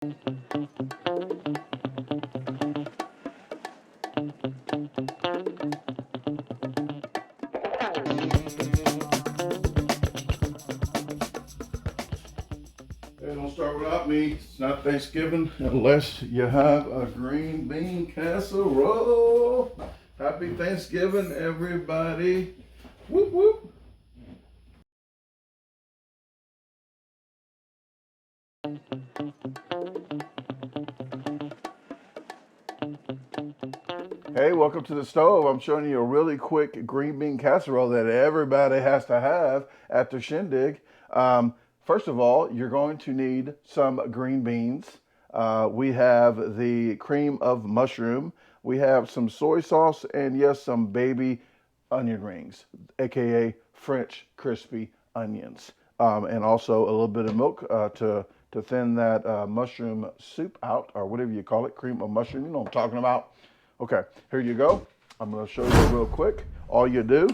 Hey, don't start without me. It's not Thanksgiving unless you have a green bean casserole. Happy Thanksgiving, everybody. Whoop, whoop. Hey, welcome to the stove. I'm showing you a really quick green bean casserole that everybody has to have at their shindig. First of all, you're going to need some green beans. We have the cream of mushroom. We have some soy sauce and yes, some baby onion rings, aka French crispy onions. And also a little bit of milk to thin that mushroom soup out, or whatever you call it, cream of mushroom. You know what I'm talking about. Okay, here you go. I'm gonna show you real quick. All you do,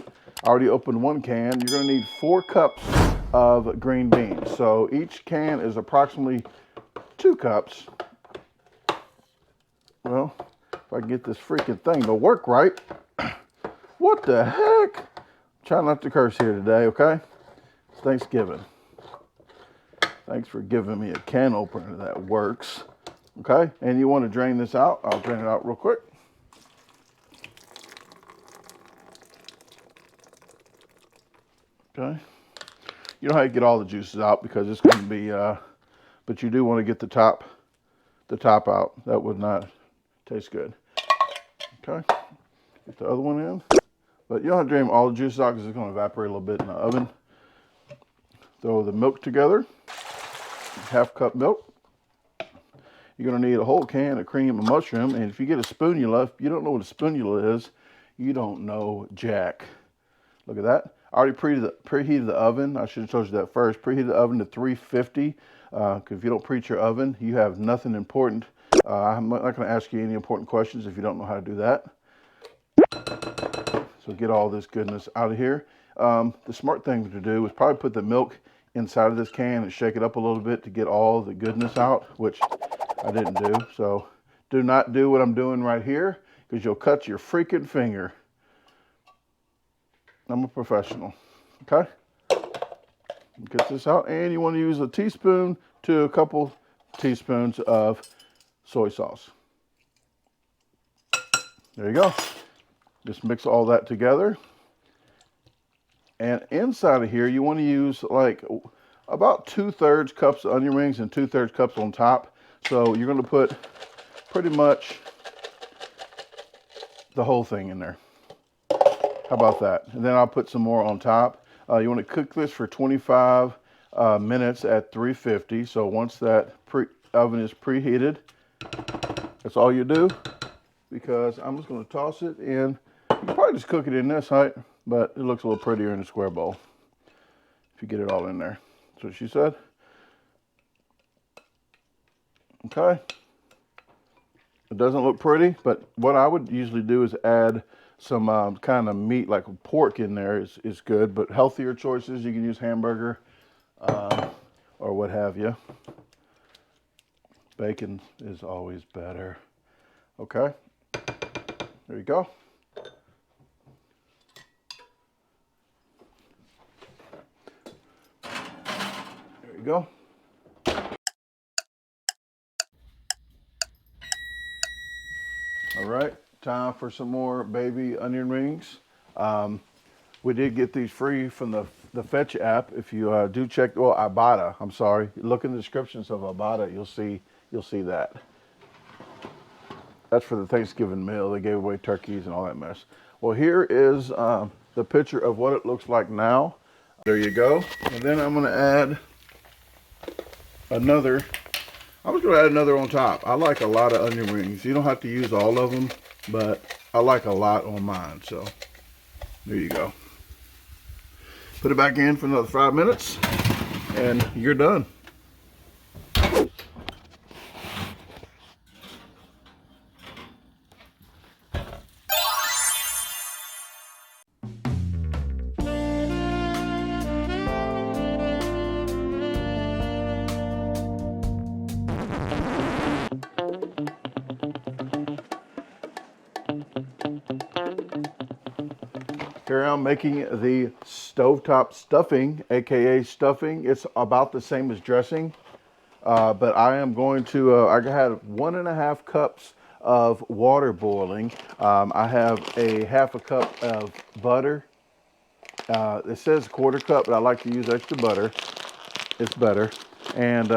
I already opened one can. You're gonna need 4 cups of green beans. So each can is approximately 2 cups. Well, if I can get this freaking thing to work right. What the heck? Try not to curse here today, okay? It's Thanksgiving. Thanks for giving me a can opener that works. Okay, and you want to drain this out. I'll drain it out real quick. Okay. You know how you get all the juices out because it's going to be, but you do want to get the top out. That would not taste good. Okay. Get the other one in. But you don't have to drain all the juices out because it's going to evaporate a little bit in the oven. Throw the milk together. 1/2 cup milk. You're going to need a whole can of cream of mushroom. And if you get a spatula, if you don't know what a spatula is, you don't know jack. Look at that. I already preheated the oven. I should have told you that first. Preheated the oven to 350. Because if you don't preheat your oven, you have nothing important. I'm not going to ask you any important questions if you don't know how to do that. So get all this goodness out of here. The smart thing to do is probably put the milk inside of this can and shake it up a little bit to get all the goodness out, which I didn't do. So do not do what I'm doing right here because you'll cut your freaking finger. I'm a professional, okay? Get this out, and you want to use a teaspoon to a couple teaspoons of soy sauce. There you go. Just mix all that together. And inside of here, you want to use like about 2/3 cups of onion rings and 2/3 cups on top. So you're going to put pretty much the whole thing in there. How about that? And then I'll put some more on top. You want to cook this for 25 minutes at 350. So once that oven is preheated, that's all you do. Because I'm just going to toss it in. You can probably just cook it in this height, but it looks a little prettier in a square bowl if you get it all in there. That's what she said. Okay. It doesn't look pretty, but what I would usually do is add some kind of meat like pork in there is good, but healthier choices, you can use hamburger or what have you. Bacon is always better. Okay, there you go. There you go. All right, time for some more baby onion rings. We did get these free from the Fetch app. If you do check, well, Ibotta, I'm sorry. Look in the descriptions of Ibotta, you'll see that. That's for the Thanksgiving meal. They gave away turkeys and all that mess. Well, here is the picture of what it looks like now. There you go. And then I'm gonna add another. I'm just gonna add another on top. I like a lot of onion rings. You don't have to use all of them, but I like a lot on mine, so there you go. Put it back in for another 5 minutes, and you're done. Here I am making the stovetop stuffing, aka stuffing. It's about the same as dressing, but I am going to, I had 1.5 cups of water boiling. I have a 1/2 cup of butter. It says 1/4 cup, but I like to use extra butter. It's better. And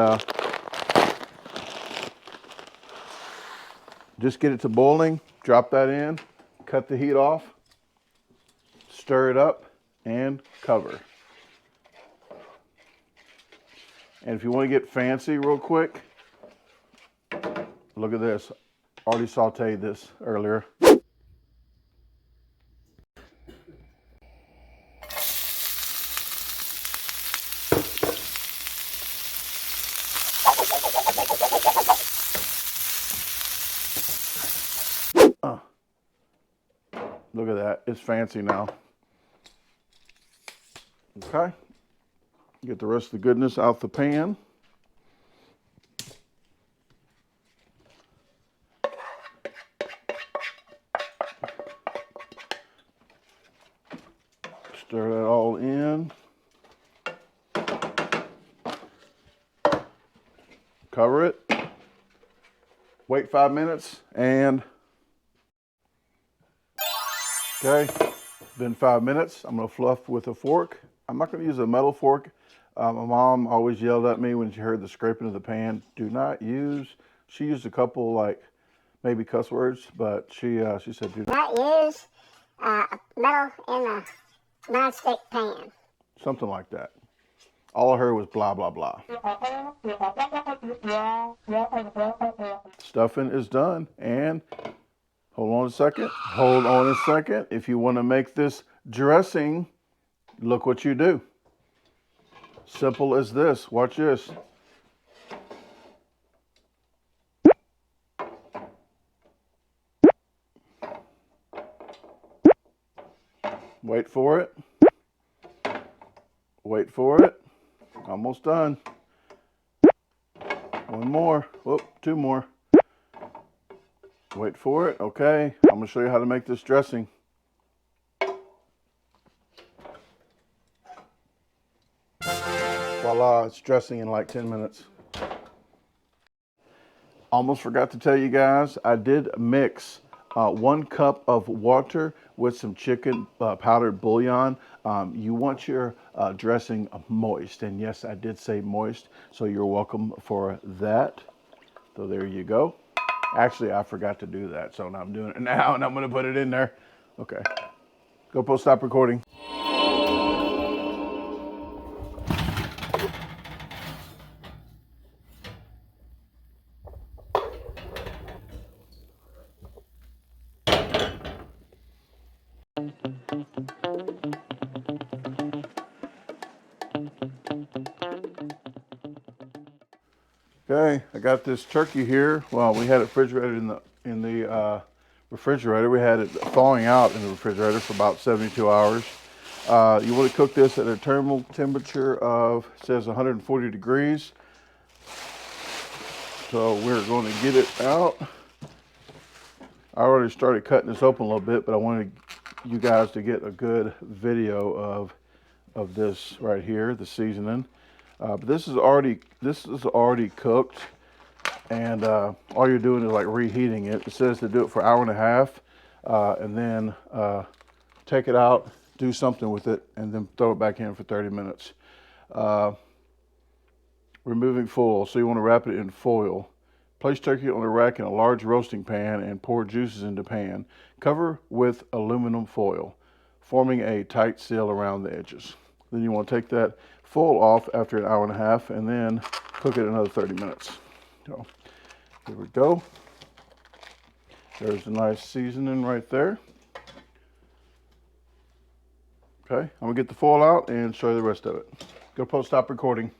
just get it to boiling, drop that in, cut the heat off, stir it up, and cover. And if you want to get fancy real quick, look at this. Already sauteed this earlier. Look at that, it's fancy now. Okay, get the rest of the goodness out the pan. Stir that all in. Cover it. Wait 5 minutes and okay, been 5 minutes. I'm gonna fluff with a fork. I'm not gonna use a metal fork. My mom always yelled at me when she heard the scraping of the pan. Do not use, she used a couple like maybe cuss words, but she said do not use metal in a non-stick pan. Something like that. All I heard was blah, blah, blah. Stuffing is done. And hold on a second. Hold on a second. If you want to make this dressing, look what you do. Simple as this. Watch this. Wait for it. Wait for it. Almost done. One more. Whoop, 2 more. Wait for it. Okay, I'm gonna show you how to make this dressing. Voila, it's dressing in like 10 minutes. Almost forgot to tell you guys, I did mix 1 cup of water with some chicken powdered bouillon. You want your dressing moist, and yes, I did say moist, so you're welcome for that. So there you go. Actually, I forgot to do that, so now I'm doing it now, and I'm gonna put it in there. Okay, GoPro, stop recording. Okay, I got this turkey here. Well, we had it refrigerated in the refrigerator. We had it thawing out in the refrigerator for about 72 hours. You want to cook this at a thermal temperature of, it says 140 degrees. So we're going to get it out. I already started cutting this open a little bit, but I wanted you guys to get a good video of this right here, the seasoning. But this is already cooked, and all you're doing is like reheating it. It says to do it for 1.5 hours, and then take it out, do something with it, and then throw it back in for 30 minutes. Removing foil, so you want to wrap it in foil. Place turkey on a rack in a large roasting pan and pour juices into pan. Cover with aluminum foil, forming a tight seal around the edges. Then you want to take that foil off after 1.5 hours and then cook it another 30 minutes. So here we go. There's a nice seasoning right there. Okay, I'm gonna get the foil out and show you the rest of it. GoPro, stop recording.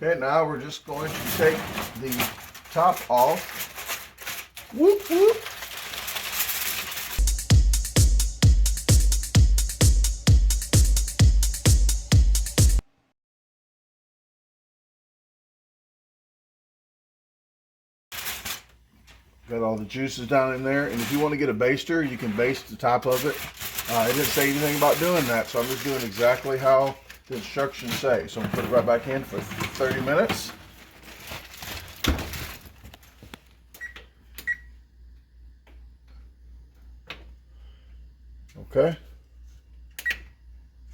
Okay, now we're just going to take the top off. Whoop, whoop. Got all the juices down in there, and if you want to get a baster, you can baste the top of it. It didn't say anything about doing that, so I'm just doing exactly how the instructions say. So I'm going to put it right back in for 30 minutes. Okay.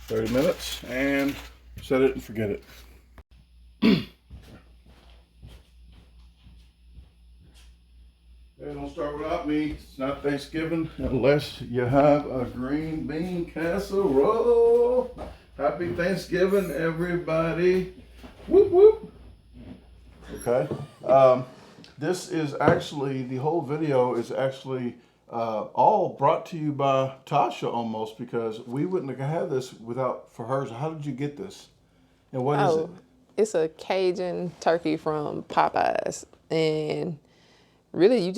30 minutes, and set it and forget it. Hey, don't start without me. It's not Thanksgiving unless you have a green bean casserole. Happy Thanksgiving, everybody. Whoop, whoop. Okay. This is actually, the whole video is actually all brought to you by Tasha almost, because we wouldn't have had this without for hers. How did you get this? And what is it? It's a Cajun turkey from Popeyes. And really,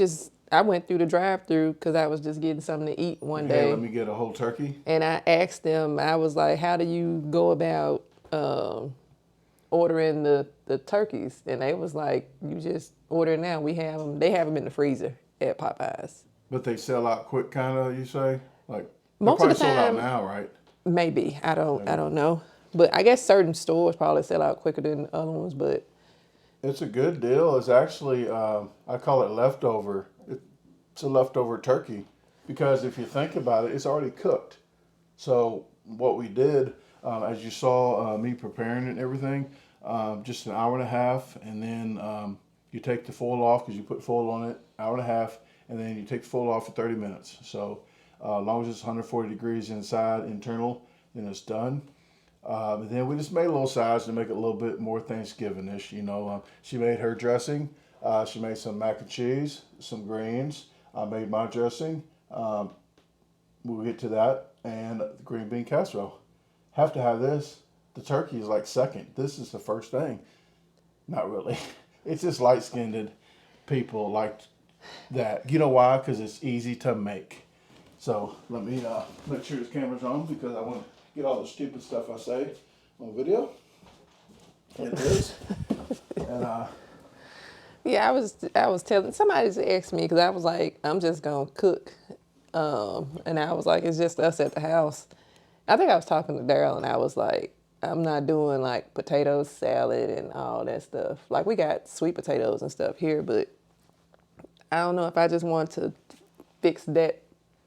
I went through the drive-through because I was just getting something to eat one day. Let me get a whole turkey. And I asked them, I was like, how do you go about ordering the turkeys? And they was like, you just order now. We have them. They have them in the freezer at Popeyes. But they sell out quick, kind of, you say? Like, Most of the sold out time, now, right? Maybe. I don't know. But I guess certain stores probably sell out quicker than other ones, but It's a good deal. It's actually, I call it leftover. It's a leftover turkey because if you think about it, it's already cooked. So what we did, as you saw me preparing it and everything, just an hour and a half, and then you take the foil off because you put foil on it, hour and a half, and then you take the foil off for 30 minutes. So as long as it's 140 degrees inside, internal, then it's done. And then we just made a little size to make it a little bit more Thanksgiving-ish. You know, she made her dressing. She made some mac and cheese, some greens. I made my dressing. We'll get to that. And the green bean casserole. Have to have this. The turkey is like second. This is the first thing. Not really. It's just light-skinned people like that. You know why? Because it's easy to make. So let me make sure this camera's on because I want to get all the stupid stuff I say on video. It is. And yeah, I was telling somebody just asked me because I was like, I'm just gonna cook, and I was like, it's just us at the house. I think I was talking to Daryl, and I was like, I'm not doing like potato salad and all that stuff. Like we got sweet potatoes and stuff here, but I don't know if I just want to fix that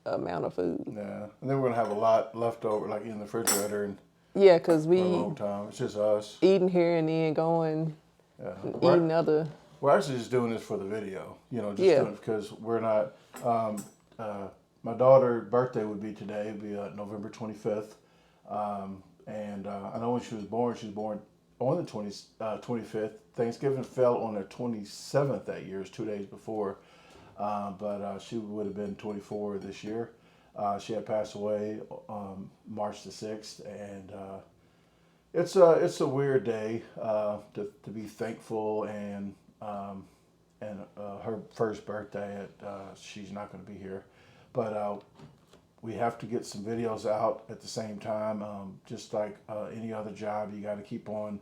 amount of food. yeah, and then we're gonna have a lot left over, like in the refrigerator, and Yeah, because we for a long time. It's just us. eating here and then going eating other. We're actually just doing this for the video, you know, just doing it because we're not. My daughter's birthday would be today. It'd be November 25th, and I know when she was born on the 25th. Thanksgiving fell on the 27th that year, it's 2 days before. But she would have been 24 this year. She had passed away March the 6th, and it's a weird day to be thankful and her first birthday. She's not going to be here, but we have to get some videos out at the same time. Just like any other job, you got to keep on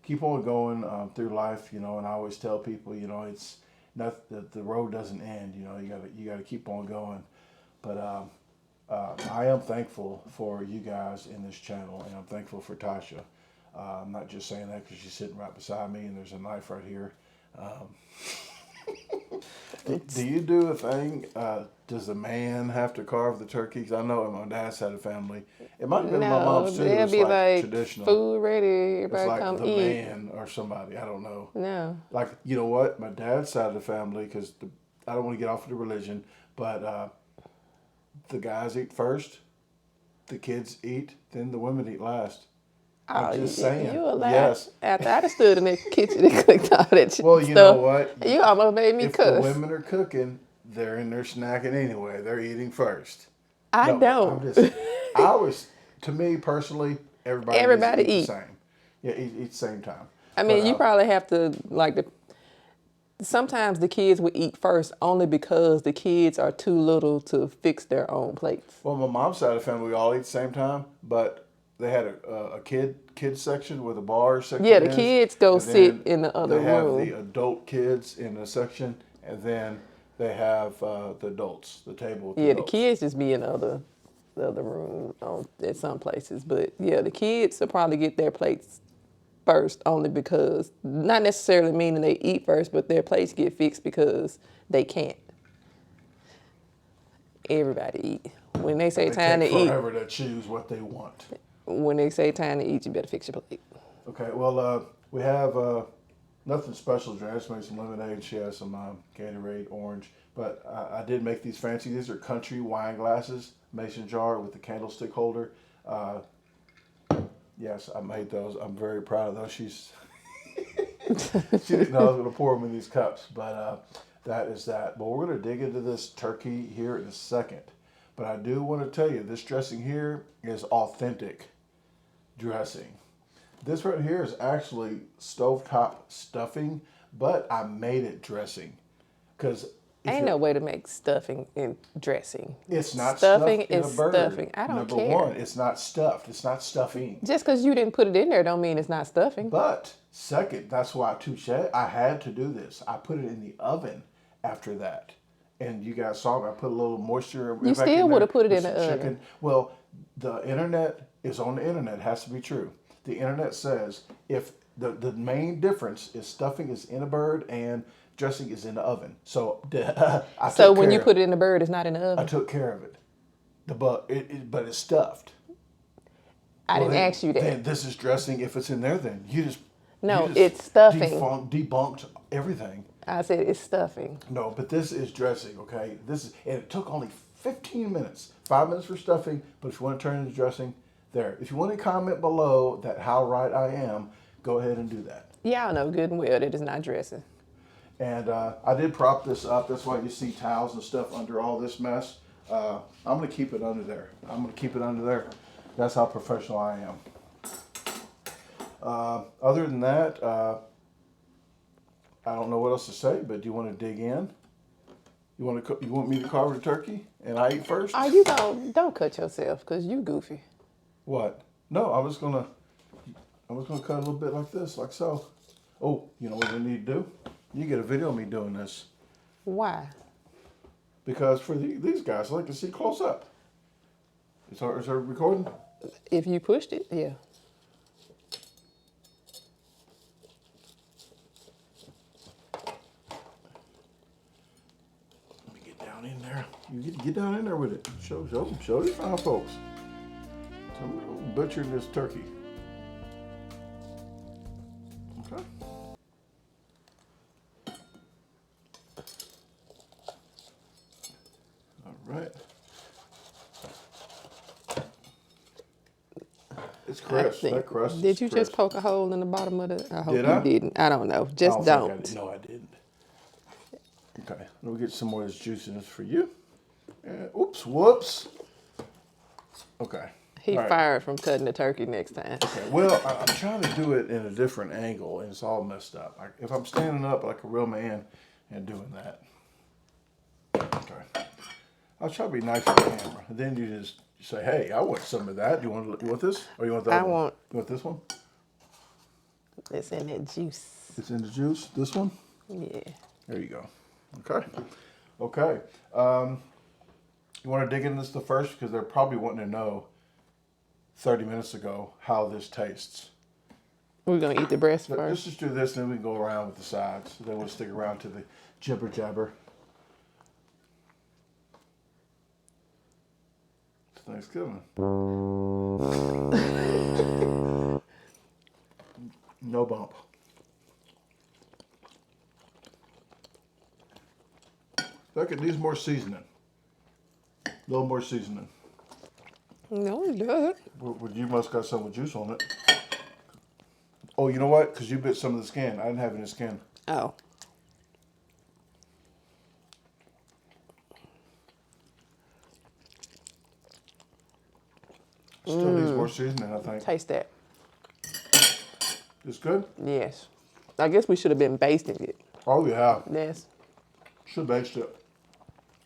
going through life, you know. And I always tell people, you know, it's not that the road doesn't end. You know, you got to keep on going. But I am thankful for you guys in this channel, and I'm thankful for Tasha. I'm not just saying that because she's sitting right beside me, and there's a knife right here. Do you do a thing? Does the man have to carve the turkey? 'Cause I know in my dad's side of the family, it might have been my mom's too. It'll It's be like like traditional. food ready, It's everybody like come the eat. man or somebody. I don't know. No. Like, you know what? My dad's side of the family, because I don't want to get off of the religion, but the guys eat first, the kids eat, then the women eat last. I'm just saying. You allowed. Yes. After I just stood in the kitchen and cooked all that stuff. Well, you know what? You almost made me If cuss. the women are cooking, they're in there snacking anyway. They're eating first. I No, don't. I always, to me personally, everybody Everybody eat eat. the same. Yeah, eat the same time. I mean, But, you probably have to sometimes the kids would eat first only because the kids are too little to fix their own plates. well, my mom's side of the family, we all eat at the same time, but they had a kids section where the bar section Yeah, the is, kids go and sit then in the other they have room. the adult kids in a section, and then they have the adults, the table with the Yeah, the adults. kids just be in the other room at some places. But yeah, the kids will probably get their plates first only because, not necessarily meaning they eat first, but their plates get fixed because they can't. Everybody eat. When they say They time take to eat, forever to choose what they want. when they say time to eat, you better fix your plate. Okay, well, we have nothing special. I just made some lemonade. She has some Gatorade orange. But I did make these fancy. These are country wine glasses, mason jar with the candlestick holder. Yes, I made those. I'm very proud of those. She didn't know I was going to pour them in these cups, but that is that. But we're going to dig into this turkey here in a second. But I do want to tell you, this dressing here is authentic dressing. This right here is actually stovetop stuffing, but I made it dressing because Ain't no way to make stuffing and dressing. it's not Stuffing stuffed in is a bird. stuffing. I don't Number care. one, it's not stuffed. It's not stuffing. Just because you didn't put it in there don't mean it's not stuffing. But second, that's why I had to do this. I put it in the oven after that. And you guys saw me. I put a little moisture. You back still in would have there put it with in the some oven. chicken. Well, the internet is on the internet. It has to be true. The internet says if the main difference is stuffing is in a bird and dressing is in the oven. So So when you put it in the bird, it's not in the I oven. took care of it. But it's stuffed. I didn't then- ask you that. Then this is dressing. If it's in there, then you just No, you just it's stuffing. Debunked everything. I said it's stuffing. No, but this is dressing. Okay, and it took only 15 minutes. 5 minutes for stuffing, but if you want to turn it into dressing, there. If you want to comment below that how right I am, go ahead and do that. Y'all know good and well that it's not dressing. And I did prop this up. That's why you see towels and stuff under all this mess. I'm going to keep it under there. That's how professional I am. Other than that, I don't know what else to say, but do you want to dig in? You want me to carve the turkey and I eat first? Are you don't cut yourself because you goofy. What? No, I'm just gonna cut a little bit like this, like so. Oh, you know what I need to do? You get a video of me doing this. Why? Because for these guys, I like to see close up. Is our recording? If you pushed it, yeah. Let me get down in there. You get down in there with it. Show these fine folks. So I'm butchering this turkey. Okay. All right. It's crisp. That crust is Did you just crisp. poke a hole in the bottom of it? I hope Did you I? didn't. I don't know. Just I don't. think I did. No, I didn't. Okay, we'll get some more of this juiciness for you. Oops, whoops. Okay. He All right. fired from cutting the turkey next time. Okay. Well, I'm trying to do it in a different angle, and it's all messed up. If I'm standing up like a real man and doing that. Okay. I'll try to be nice with the camera. And then you just say, "Hey, I want some of that. You want this, or you want that? You want this one? It's in that juice. It's in the juice. This one. Yeah. There you go. Okay. Okay. You want to dig into this the first because they're probably wanting to know 30 minutes ago how this tastes. We're going to eat the breast Let's first. just do this, and then we can go around with the sides. Then we'll stick around to the jibber jabber. It's Thanksgiving. No bump. Look, it needs more seasoning. A little more seasoning. No, it doesn't. Well, you must got some with juice on it. Oh, you know what? Because you bit some of the skin. I didn't have any skin. Oh. Still needs more seasoning, I think. Taste that. It's good? Yes. I guess we should have been basting it. Oh, yeah. Yes. Should baste it.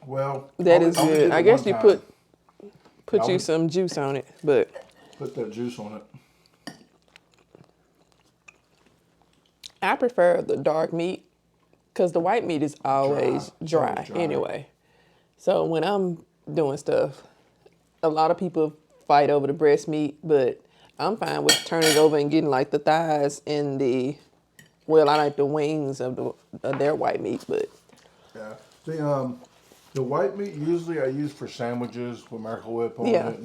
Well, That is good. I guess you put you some juice on it, but put that juice on it. I prefer the dark meat because the white meat is always dry anyway. So when I'm doing stuff, a lot of people fight over the breast meat, but I'm fine with turning it over and getting like the thighs and I like the wings of their white meat, but yeah, the white meat usually I use for sandwiches with Miracle Whip on yeah. it,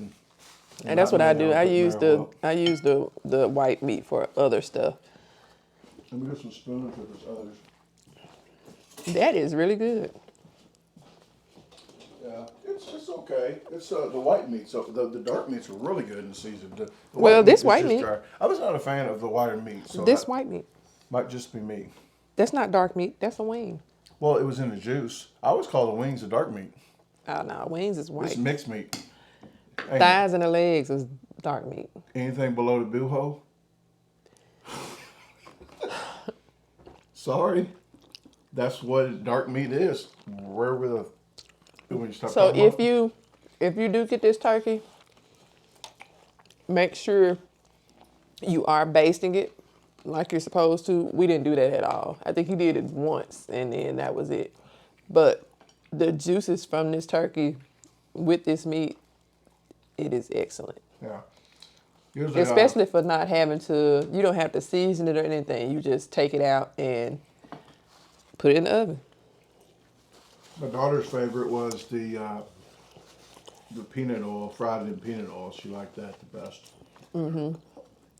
And that's what I do. I use the white meat for other stuff. Let me get some spoons with this others. That is really good. Yeah, it's okay. It's the white meat. So the dark meats are really good in the season. The This white meat. Dry. I was not a fan of the whiter meat. So This white meat. Might just be me. That's not dark meat. That's a wing. Well, it was in the juice. I always call the wings the dark meat. Oh no, wings is white. It's mixed meat. Thighs and the legs is dark meat. Anything below the boo hole? Sorry, that's what dark meat is. When you start So if you do get this turkey, make sure you are basting it like you're supposed to. We didn't do that at all. I think you did it once and then that was it. But the juices from this turkey with this meat, it is excellent. Yeah. Especially for not having to, you don't have to season it or anything. You just take it out and put it in the oven. My daughter's favorite was the peanut oil, fried in peanut oil. She liked that the best. Mm-hmm.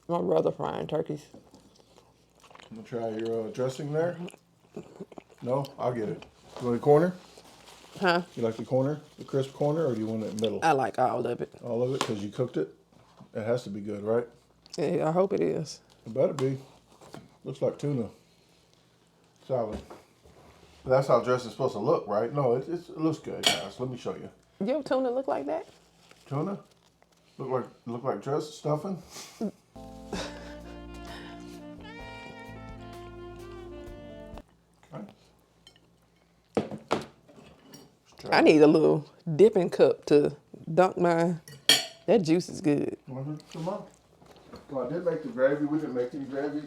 My brother frying turkeys. I'm gonna try your dressing there. No, I'll get it. You want the corner? Huh? You like the corner, the crisp corner, or do you want it in the middle? I like all of it. All of it, because you cooked it? It has to be good, right? Yeah, I hope it is. It better be. Looks like tuna. Solid. But that's how dressing's supposed to look, right? No, it looks good, guys. Let me show you. Your tuna look like that? Tuna? Look like dress stuffing? I need a little dipping cup to dunk mine. That juice is good. Come on. Well, I did make the gravy. We didn't make any gravy.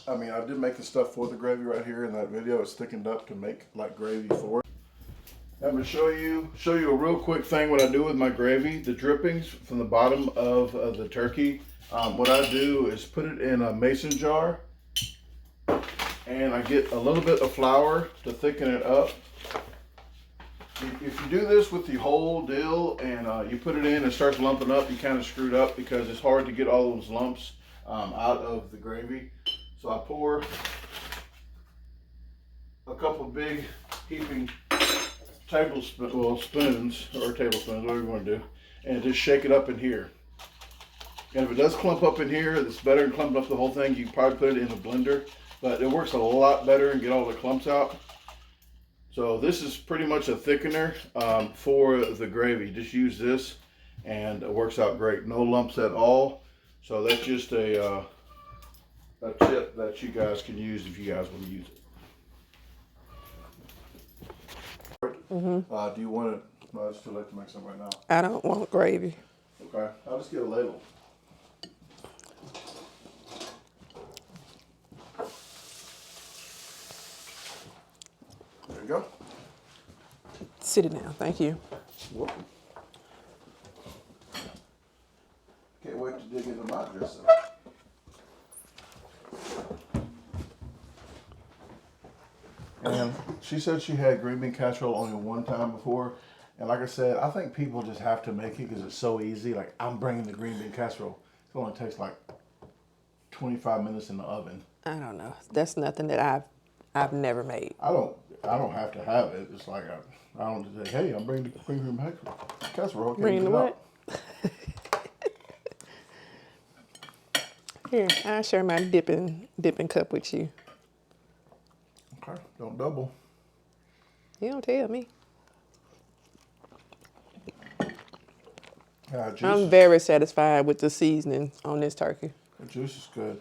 I mean, I did make the stuff for the gravy right here in that video. It's thickened up to make like gravy for it. I'm gonna show you a real quick thing what I do with my gravy. The drippings from the bottom of the turkey. What I do is put it in a mason jar, and I get a little bit of flour to thicken it up. If you do this with the whole dill and you put it in and it starts lumping up, you kind of screwed up because it's hard to get all those lumps out of the gravy. So I pour a couple big heaping spoons, whatever you want to do, and just shake it up in here. And if it does clump up in here, it's better than clumping up the whole thing. You can probably put it in a blender, but it works a lot better and get all the clumps out. So this is pretty much a thickener for the gravy. Just use this and it works out great. No lumps at all. So that's just a tip that you guys can use if you guys want to use it. Do you want it? No, it's too late to make some right now. I don't want gravy. Okay, I'll just get a ladle. There you go. Sit it down, thank you. Whoop. Can't wait to dig into my dressing. And she said she had green bean casserole only one time before. And like I said, I think people just have to make it because it's so easy. Like, I'm bringing the green bean casserole. It only takes like 25 minutes in the oven. I don't know. That's nothing that I've never made. I don't have to have it. It's like I don't say, hey, I'm bringing the green bean casserole. Bring the what? Here, I'll share my dipping cup with you. Okay, don't double. You don't tell me. Juice I'm very satisfied with the seasoning on this turkey. The juice is good.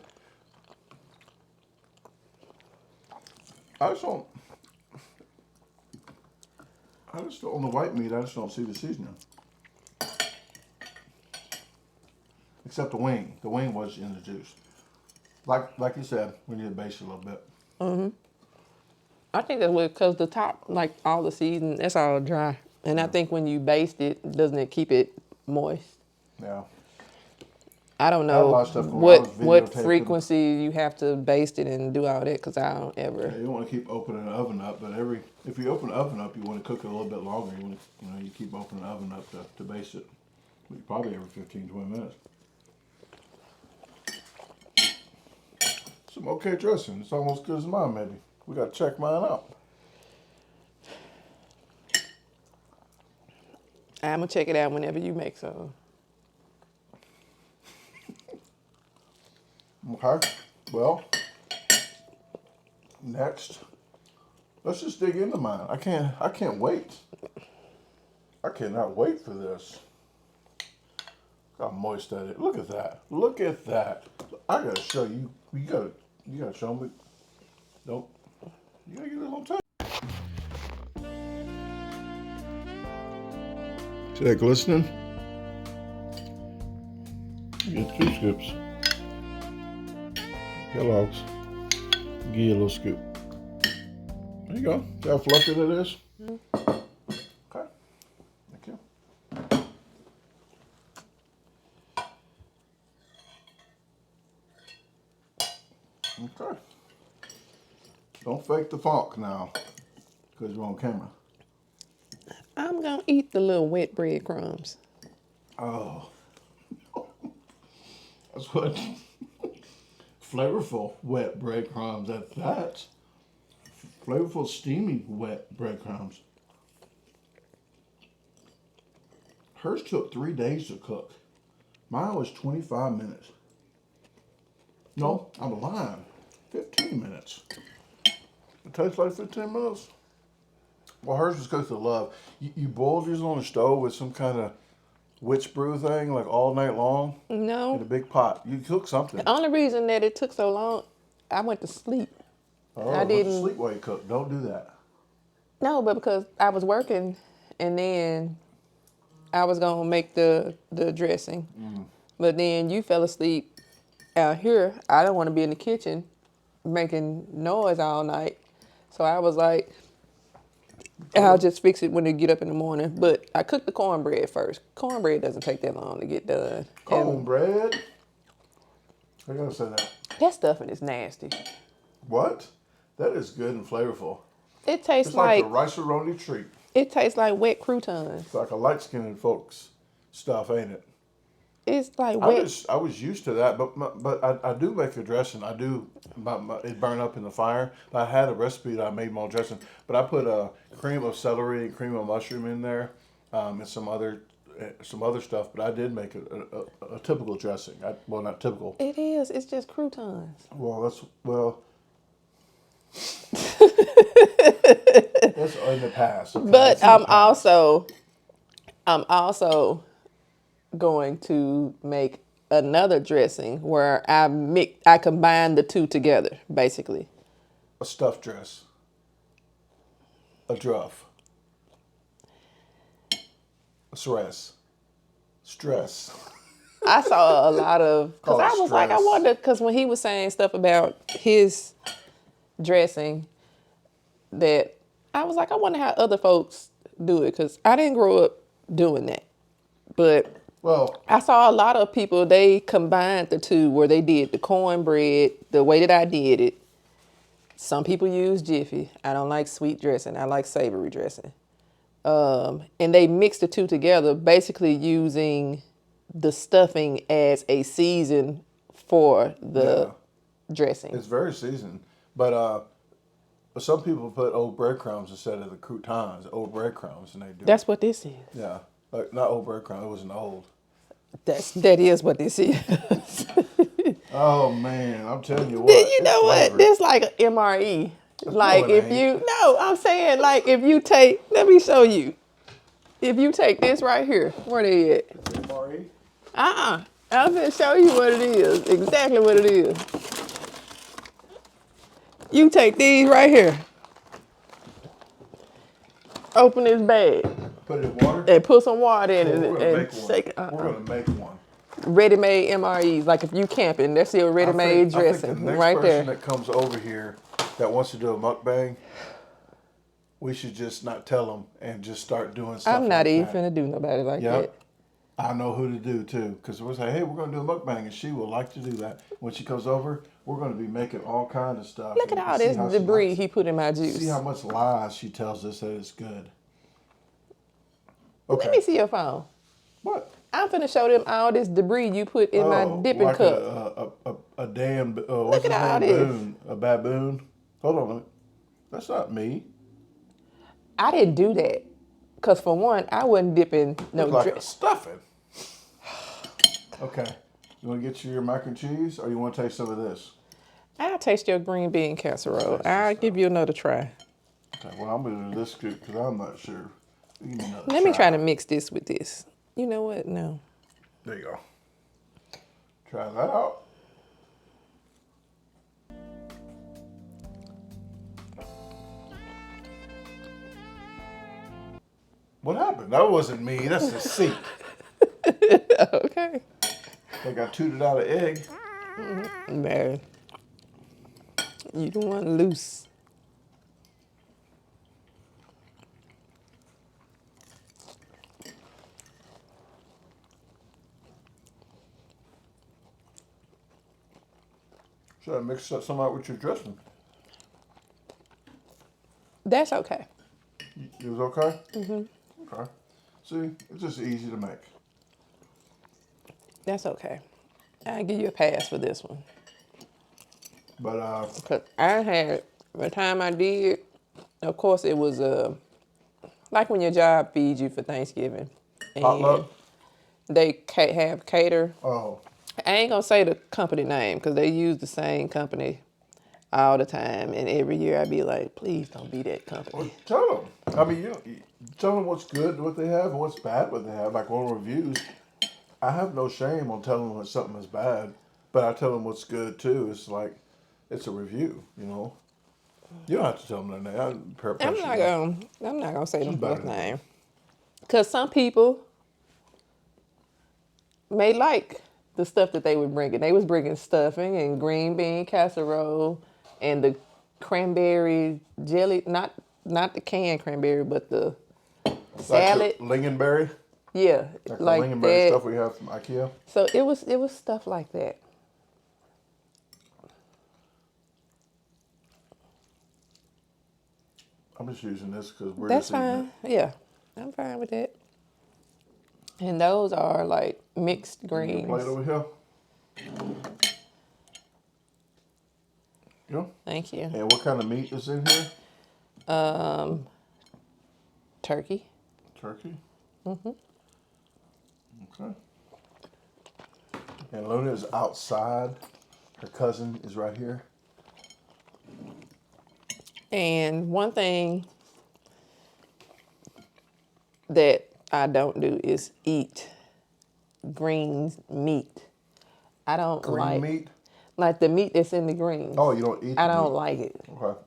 I just don't. On the white meat, I just don't see the seasoning. Except the wing. The wing was in the juice. Like you said, we need to baste it a little bit. I think that's what, because the top, like all the seasoning, that's all dry. And I think when you baste it, doesn't it keep it moist? Yeah. I don't I had a know lot of stuff going on. I what was videotaping. frequency you have to baste it and do all that, because I don't ever. Yeah, you don't want to keep opening the oven up, but if you open the oven up, you want to cook it a little bit longer. You keep opening the oven up to baste it. Probably every 15, 20 minutes. Some okay dressing. It's almost good as mine, maybe. We got to check mine out. I'm going to check it out whenever you make some. Okay. Well, next, let's just dig into mine. I can't wait. I cannot wait for this. How moist that is. Look at that. Look at that. I gotta show you. You gotta show me. Nope. You gotta get it on time. See that glistening? You get 2 scoops. Kellogg's. Give you a little scoop. There you go. See how fluffy that is? Okay. Thank you. Okay. Don't fake the funk now, because you're on camera. I'm going to eat the little wet breadcrumbs. Oh. That's what flavorful wet breadcrumbs at that. Flavorful steamy wet breadcrumbs. Hers took 3 days to cook. Mine was 25 minutes. No, I'm lying. 15 minutes. It tastes like 15 minutes. Well, hers was cooked to love. You boiled yours on the stove with some kind of witch brew thing, like all night long? No. In a big pot. You cooked something. The only reason that it took so long, I went to sleep. Oh, I didn't sleep while you cook. Don't do that. No, but because I was working and then I was going to make the dressing. But then you fell asleep out here. I don't want to be in the kitchen making noise all night. So I was like, I'll just fix it when they get up in the morning. But I cooked the cornbread first. Cornbread doesn't take that long to get done. Cornbread? I gotta say that. That stuffing is nasty. What? That is good and flavorful. It tastes It's like a rice-a-roni treat. It tastes like wet croutons. It's like a light-skinned folks stuff, ain't it? It's like wet. I was used to that, but I do make a dressing. I do. It burn up in the fire. I had a recipe that I made my own dressing, but I put a cream of celery and cream of mushroom in there, and some other stuff. But I did make a typical dressing. Well, not typical. It is. It's just croutons. That's in the past. Okay? But I'm also going to make another dressing where I combine the two together, basically. A stuffed dress. A druff. A stress. I saw a lot of, because Call it I was like, I stress. wonder, because when he was saying stuff about his dressing, that I was like, I wonder how other folks do it, because I didn't grow up doing that. But Well, I saw a lot of people, they combined the two, where they did the cornbread the way that I did it. Some people use Jiffy. I don't like sweet dressing. I like savory dressing. And they mixed the two together, basically using the stuffing as a season for the dressing. it's very seasoned, but some people put old breadcrumbs instead of the croutons. Old breadcrumbs, and they do. That's what this is. Yeah, like, not old breadcrumbs. It wasn't old. That is what this is. Oh man, I'm telling you what. You know what? This like an MRE. Like it if ain't. I'm saying like if you take, let me show you. If you take this right here, where they at? MRE? I'm gonna show you what it is. Exactly what it is. You take these right here. open this bag Put it in water. and put some water in Well, it we're gonna and make one. shake it. We're gonna make one. Ready-made MREs. Like if you camping, that's your ready-made I think dressing the next right person there. that comes over here that wants to do a mukbang, we should just not tell them and just start doing stuff. I'm not like even that. finna do nobody like that. Yep. I know who to do too, because we'll say, hey, we're going to do a mukbang, and she will like to do that. When she comes over, we're going to be making all kinds of stuff. Look at all this debris he put in my juice. See how much lies she tells us that it's good. Okay. Let me see your phone. What? I'm finna show them all this debris you put in my dipping like cup. a damn, Look what's his at all name? this. Boone. A baboon. Hold on a minute. That's not me. I didn't do that. Because for one, I wasn't dipping no Looks like a dress. stuffing. Okay. You want to get your mac and cheese, or you want to taste some of this? I'll taste your green bean casserole. Taste I'll this give you another try. Okay, well, I'm going to do this scoop because I'm not sure. Give me another Let me try to mix this with this. You know what? No. There you go. Try that out. What happened? That wasn't me. That's the seat. Okay. I got tooted out of egg. Man. You the one loose. Should I mix some out with your dressing? That's okay. It was okay? Mm-hmm. Okay. See, it's just easy to make. That's okay. I'll give you a pass for this one. But, Cause I had, the time I did, of course it was like when your job feeds you for Thanksgiving. And potluck? they have cater. Oh. I ain't gonna say the company name because they use the same company all the time. And every year I'd be like, please don't be that company. Well, tell them. I mean, you tell them what's good, what they have, and what's bad, what they have. Like on reviews, I have no shame on telling them when something is bad, but I tell them what's good too. It's like, it's a review, you know. You don't have to tell them their name. I'm not gonna say them better both than name. Cause some people may like the stuff that they were bringing. They was bringing stuffing and green bean casserole and the cranberry jelly, not the canned cranberry, but the salad. Like lingonberry? Yeah, Like the lingonberry that. stuff we have from IKEA? So it was stuff like that. I'm just using this because we're That's just eating fine. Yeah, I'm fine with that. And those are like mixed it. greens. Plate over here. Yeah. Thank you. And what kind of meat is in here? Turkey. Turkey. Mm-hmm. Okay. And Luna is outside. Her cousin is right here. And one thing that I don't do is eat greens meat. I don't Green meat? like the meat that's in the greens. Oh, you don't eat the I don't meat. like it. Okay.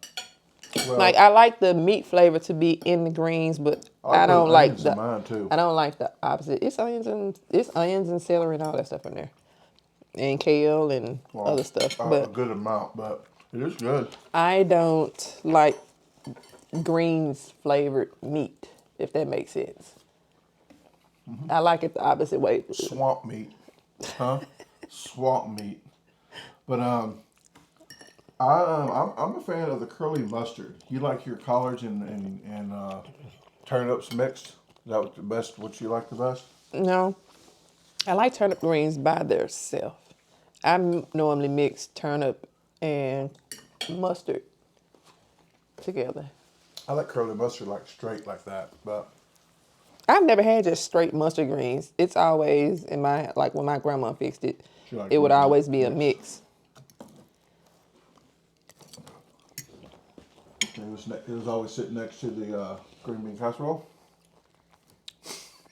Well, Like I like the meat flavor to be in the greens, but I don't like onions in mine too. I don't like the opposite. It's onions and celery and all that stuff in there, and kale and other stuff. A But good amount, but it is good. I don't like greens flavored meat, if that makes sense. Mm-hmm. I like it the opposite way. Swamp meat, huh? Swamp meat. But I'm a fan of the curly mustard. You like your collards and turnips mixed? Is that what you like the best? No, I like turnip greens by themselves. I normally mix turnip and mustard together. I like curly mustard like straight like that, but I've never had just straight mustard greens. It's always in my, like when my grandma fixed it, it would always be a mix. It was always sitting next to the green bean casserole.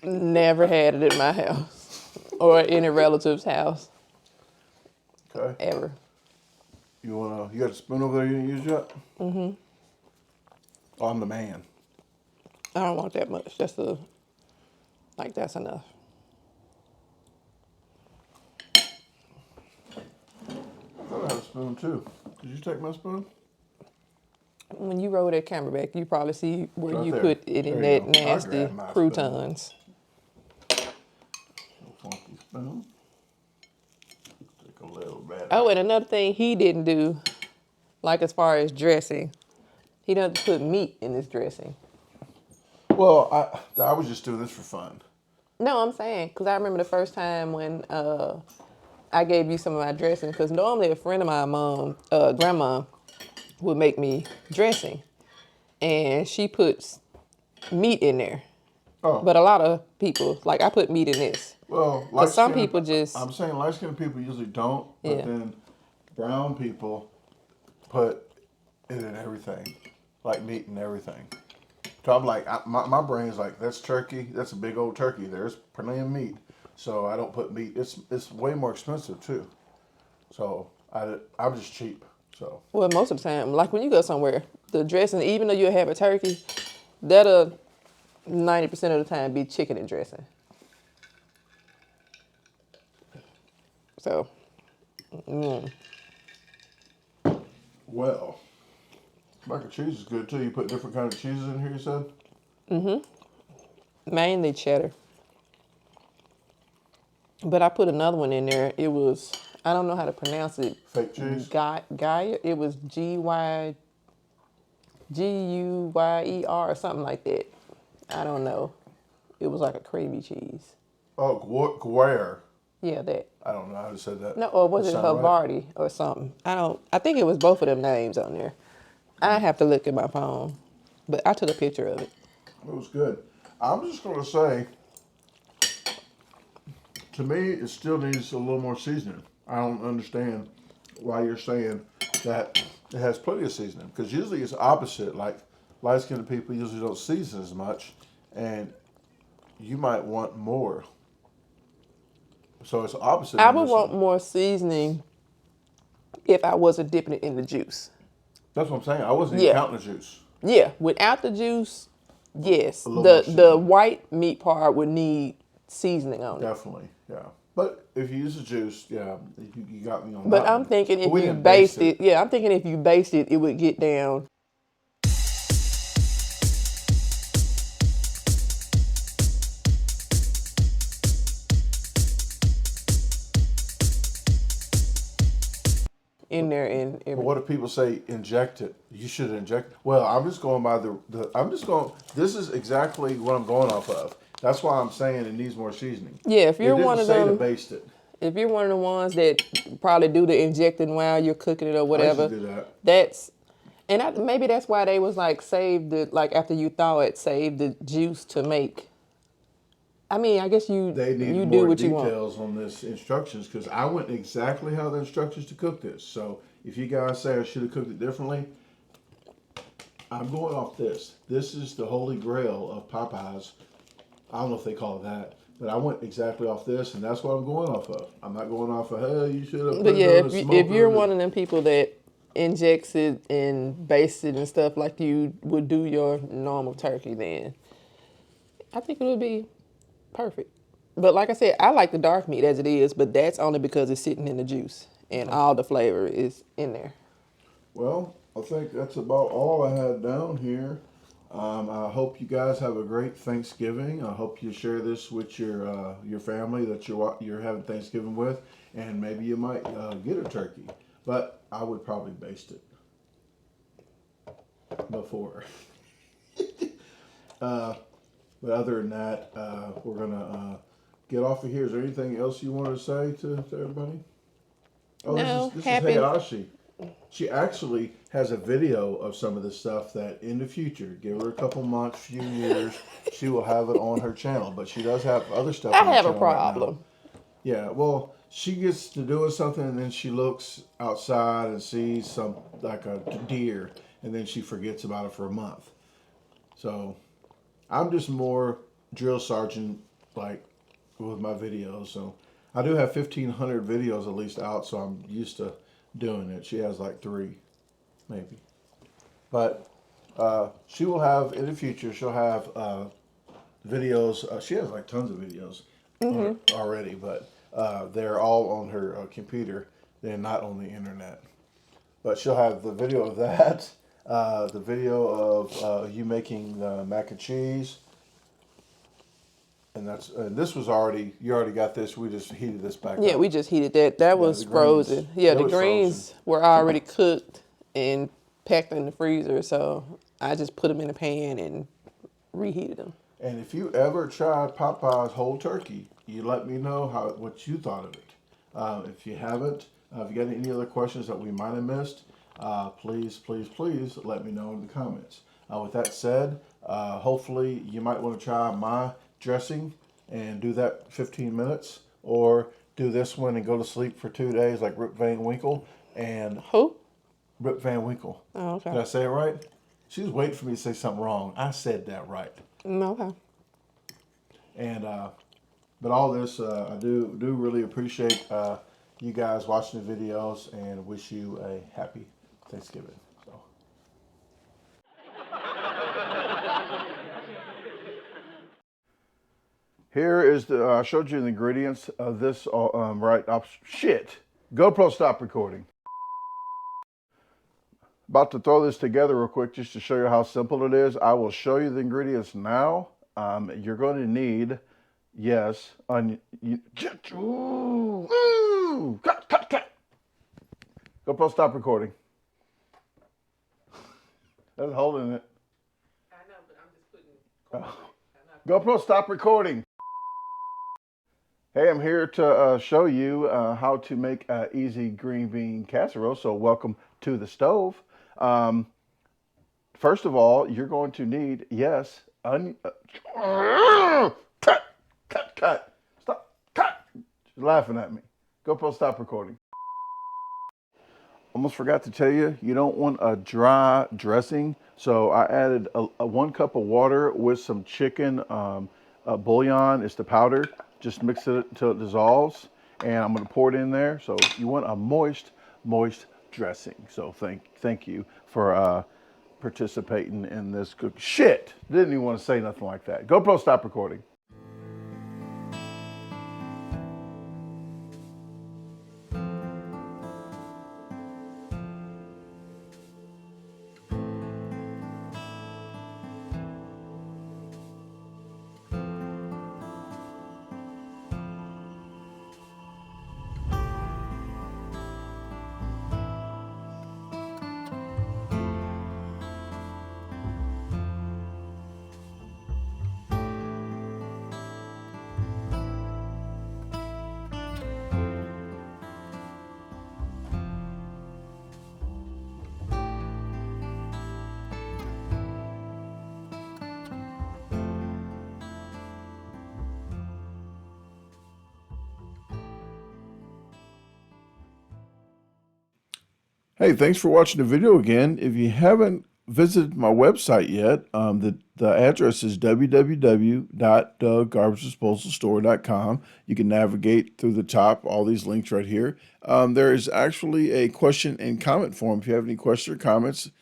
Never had it in my house or any relative's house. Okay. Ever. You got a spoon over there you didn't use yet? Mm-hmm. Oh, I'm the man. I don't want that much. That's that's enough. I thought I had a spoon too. Did you take my spoon? When you roll that camera back, you probably see where Right you there. put it in There you that go. I nasty grabbed my croutons. Little funky spoon. Take a little bit. Oh, and another thing he didn't do, like as far as dressing, he doesn't put meat in his dressing. Well, I was just doing this for fun. No, I'm saying, because I remember the first time when I gave you some of my dressing, because normally a friend of my grandma, would make me dressing. And she puts meat in there. Oh. But a lot of people, like I put meat in this. Well, Because some people just... I'm saying light-skinned people usually don't, but Yeah. then brown people put it in everything, like meat and everything. So I'm like, my brain's like, that's turkey. That's a big old turkey. There's plenty of meat. So I don't put meat. It's way more expensive too. So I'm just cheap. So. Well, most of the time, like when you go somewhere, the dressing, even though you have a turkey, that'll 90% of the time be chicken and dressing. So, Well, mac and cheese is good too. You put different kind of cheeses in here, you said? mainly cheddar. But I put another one in there. It was, I don't know how to pronounce it. Fake cheese? Gaia. It was Guyer or something like that. I don't know. It was like a creamy cheese. Oh, Guare. Yeah, that. I don't know how to say that. No, or was it Sound right? Havarti or something? I think it was both of them names on there. I have to look at my phone. But I took a picture of it. It was good. I'm just going to say, to me, it still needs a little more seasoning. I don't understand why you're saying that it has plenty of seasoning. Because usually it's opposite. Like, light-skinned people usually don't season as much. And you might want more. So it's opposite. I on would this want one. more seasoning if I wasn't dipping it in the juice. That's what I'm saying. I wasn't even Yeah. counting the juice. Yeah, without the juice, yes. A little more The seasoning. white meat part would need seasoning on it. Definitely, yeah. But if you use the juice, yeah, you got me on But that I'm one. thinking But if we you didn't baste based it, yeah, I'm thinking if you based it, it would get down. In there and But everything. what if people say inject it? You should inject. Well, I'm just going by this is exactly what I'm going off of. That's why I'm saying it needs more seasoning. Yeah, if you're it didn't one of say to them, baste it. if you're one of the ones that probably do the injecting while you're cooking it or whatever, I used to do that. that's, and maybe that's why they was like save the, like after you thaw it, save the juice to make. I mean, I guess They need you more do what you want. details on this instructions because I went exactly how the instructions to cook this. So if you guys say I should have cooked it differently, I'm going off this. This is the holy grail of Popeyes. I don't know if they call it that, but I went exactly off this, and that's what I'm going off of. I'm not going off of, hey, you should have put But yeah, it on if the if you're smoker. one of them people that injects it and bastes it and stuff like you would do your normal turkey, then I think it would be perfect. But like I said, I like the dark meat as it is, but that's only because it's sitting in the juice and all the flavor is in there. Well, I think that's about all I had down here. I hope you guys have a great Thanksgiving. I hope you share this with your family that you're having Thanksgiving with, and maybe you might get a turkey. But I would probably baste it before. But other than that, we're gonna get off of here. Is there anything else you want to say to everybody? Oh, No, this happy- is Hayashi. She actually has a video of some of this stuff that in the future, give her a couple months, few years, she will have it on her channel. But she does have other stuff. I on her have a channel right now. problem. Yeah, well, she gets to doing something and then she looks outside and sees some like a deer, and then she forgets about it for a month. So I'm just more drill sergeant like with my videos. So I do have 1,500 videos at least out, so I'm used to doing it. She has like 3, maybe. But She will have, in the future, she'll have videos. She has like tons of videos already, but they're all on her computer. They're not on the internet. But she'll have the video of that, the video of you making the mac and cheese. And this was already, you already got this. We just heated this back up. Yeah, we just heated that. That was frozen. Yeah, the greens were already cooked and packed in the freezer. So I just put them in a pan and reheated them. And if you ever tried Popeyes whole turkey, you let me know what you thought of it. If you haven't, if you got any other questions that we might have missed, please let me know in the comments. With that said, hopefully you might want to try my dressing and do that 15 minutes, or do this one and go to sleep for 2 days like Rip Van Winkle. And who? Rip Van Winkle. Oh, okay. Did I say it right? She was waiting for me to say something wrong. I said that right. Okay. And but all this, I do really appreciate you guys watching the videos, and wish you a happy Thanksgiving. So. Here is I showed you the ingredients of this. Shit. GoPro, stop recording. About to throw this together real quick just to show you how simple it is. I will show you the ingredients now. You're going to need, yes, onion. Cut. GoPro, stop recording. That's holding it. I know, but I'm just putting. GoPro, stop recording. Hey, I'm here to show you how to make an easy green bean casserole. So welcome to the stove. First of all, you're going to need, yes, onion. Cut. Stop. Cut. She's laughing at me. GoPro, stop recording. Almost forgot to tell you, you don't want a dry dressing. So I added a 1 cup of water with some chicken bouillon. It's the powder. Just mix it until it dissolves, and I'm going to pour it in there. So you want a moist dressing. So thank you for participating in this cook. Shit, didn't even want to say nothing like that. GoPro, stop recording. Hey, thanks for watching the video again. If you haven't visited my website yet, the address is www.DaGarbageDisposalStore.com. You can navigate through the top, all these links right here. There is actually a question and comment form. If you have any questions or comments,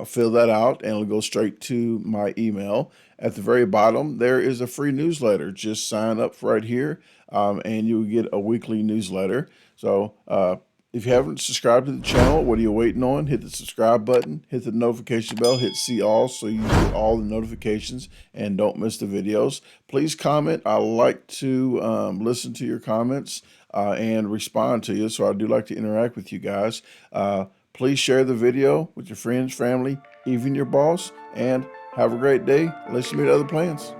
fill that out and it'll go straight to my email. At the very bottom, there is a free newsletter. Just sign up right here and you'll get a weekly newsletter. So, if you haven't subscribed to the channel, what are you waiting on? Hit the subscribe button, hit the notification bell, hit see all so you get all the notifications and don't miss the videos. Please comment. I like to listen to your comments and respond to you, so I do like to interact with you guys. Please share the video with your friends, family, even your boss, and have a great day. Let's meet other plans.